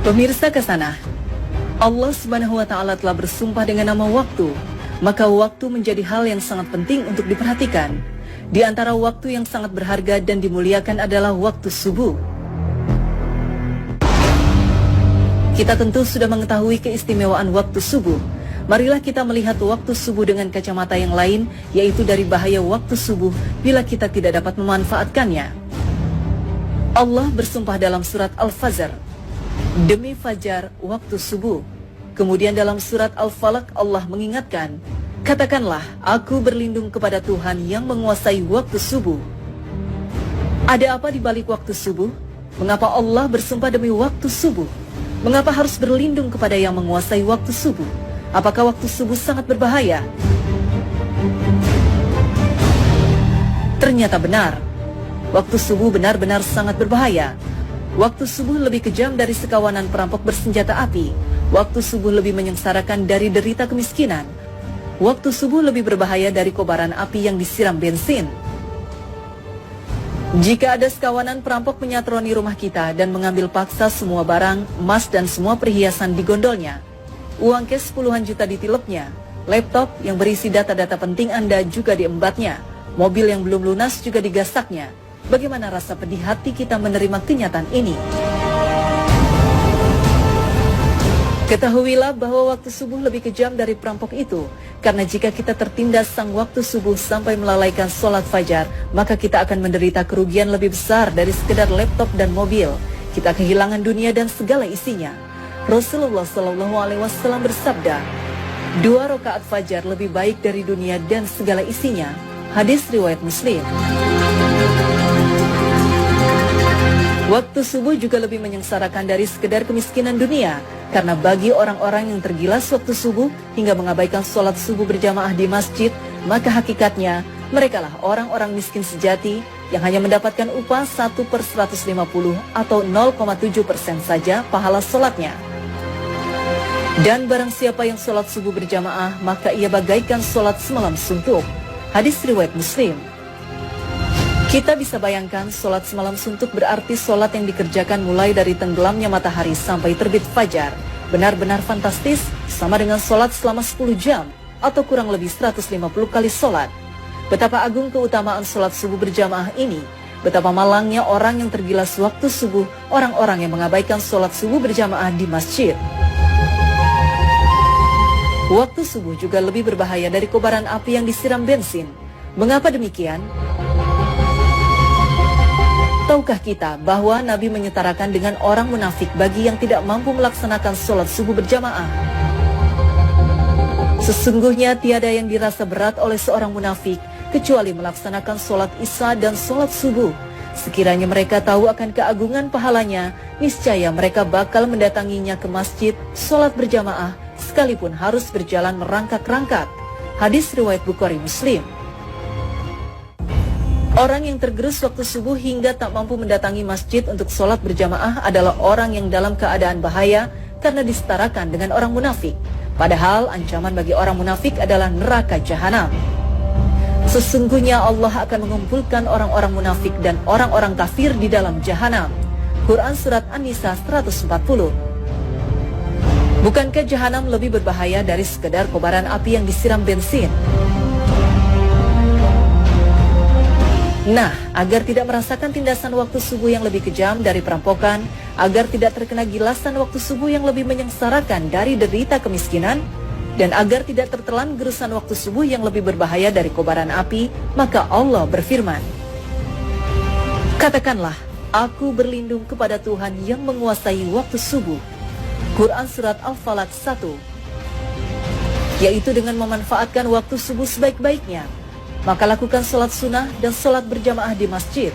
Pemirsa Kesana, Allah Subhanahu wa Ta'ala telah bersumpah dengan nama waktu, maka waktu menjadi hal yang sangat penting untuk diperhatikan. Di antara waktu yang sangat berharga dan dimuliakan adalah waktu subuh. Kita tentu sudah mengetahui keistimewaan waktu subuh. Marilah kita melihat waktu subuh dengan kacamata yang lain, yaitu dari bahaya waktu subuh bila kita tidak dapat memanfaatkannya. Allah bersumpah dalam surat Al-Fajr, demi fajar waktu subuh. Kemudian dalam surat Al-Falaq Allah mengingatkan, katakanlah aku berlindung kepada Tuhan yang menguasai waktu subuh. Ada apa di balik waktu subuh? Mengapa Allah bersumpah demi waktu subuh? Mengapa harus berlindung kepada yang menguasai waktu subuh? Apakah waktu subuh sangat berbahaya? Ternyata benar. Waktu subuh benar-benar sangat berbahaya. Waktu subuh lebih kejam dari sekawanan perampok bersenjata api. Waktu subuh lebih menyengsarakan dari derita kemiskinan. Waktu subuh lebih berbahaya dari kobaran api yang disiram bensin. Jika ada sekawanan perampok menyatroni rumah kita dan mengambil paksa semua barang, emas dan semua perhiasan di gondolnya, uang cash puluhan juta ditilepnya, laptop yang berisi data-data penting Anda juga diembatnya, mobil yang belum lunas juga digasaknya, bagaimana rasa pedih hati kita menerima kenyataan ini? Ketahuilah bahwa waktu subuh lebih kejam dari perampok itu, karena jika kita tertindas sang waktu subuh sampai melalaikan sholat fajar, maka kita akan menderita kerugian lebih besar dari sekedar laptop dan mobil. Kita kehilangan dunia dan segala isinya. Rasulullah SAW bersabda, 2 rakaat fajar lebih baik dari dunia dan segala isinya. Hadis riwayat Muslim. Waktu subuh juga lebih menyengsarakan dari sekedar kemiskinan dunia, karena bagi orang-orang yang tergilas waktu subuh hingga mengabaikan sholat subuh berjamaah di masjid, maka hakikatnya merekalah orang-orang miskin sejati yang hanya mendapatkan upah 1/150 atau 0,7% saja pahala sholatnya. Dan barang siapa yang sholat subuh berjamaah, maka ia bagaikan sholat semalam suntuk. Hadis riwayat Muslim. Kita bisa bayangkan sholat semalam suntuk berarti sholat yang dikerjakan mulai dari tenggelamnya matahari sampai terbit fajar. Benar-benar fantastis, sama dengan sholat selama 10 jam atau kurang lebih 150 kali sholat. Betapa agung keutamaan sholat subuh berjamaah ini. Betapa malangnya orang yang tergilas waktu subuh, orang-orang yang mengabaikan sholat subuh berjamaah di masjid. Waktu subuh juga lebih berbahaya dari kobaran api yang disiram bensin. Mengapa demikian? Tahukah kita bahwa Nabi menyetarakan dengan orang munafik bagi yang tidak mampu melaksanakan sholat subuh berjamaah? Sesungguhnya tiada yang dirasa berat oleh seorang munafik kecuali melaksanakan sholat isya dan sholat subuh. Sekiranya mereka tahu akan keagungan pahalanya, niscaya mereka bakal mendatanginya ke masjid, sholat berjamaah, sekalipun harus berjalan merangkak-rangkak. Hadis riwayat Bukhari Muslim. Orang yang tergerus waktu subuh hingga tak mampu mendatangi masjid untuk sholat berjamaah adalah orang yang dalam keadaan bahaya karena disetarakan dengan orang munafik. Padahal ancaman bagi orang munafik adalah neraka jahanam. Sesungguhnya Allah akan mengumpulkan orang-orang munafik dan orang-orang kafir di dalam jahanam. Quran Surat An-Nisa 140. Bukankah jahanam lebih berbahaya dari sekedar kobaran api yang disiram bensin? Nah, agar tidak merasakan tindasan waktu subuh yang lebih kejam dari perampokan, agar tidak terkena gilasan waktu subuh yang lebih menyengsarakan dari derita kemiskinan, dan agar tidak tertelan gerusan waktu subuh yang lebih berbahaya dari kobaran api, maka Allah berfirman, katakanlah, aku berlindung kepada Tuhan yang menguasai waktu subuh. Quran Surat Al-Falaq 1. Yaitu dengan memanfaatkan waktu subuh sebaik-baiknya, maka lakukan sholat sunnah dan sholat berjamaah di masjid.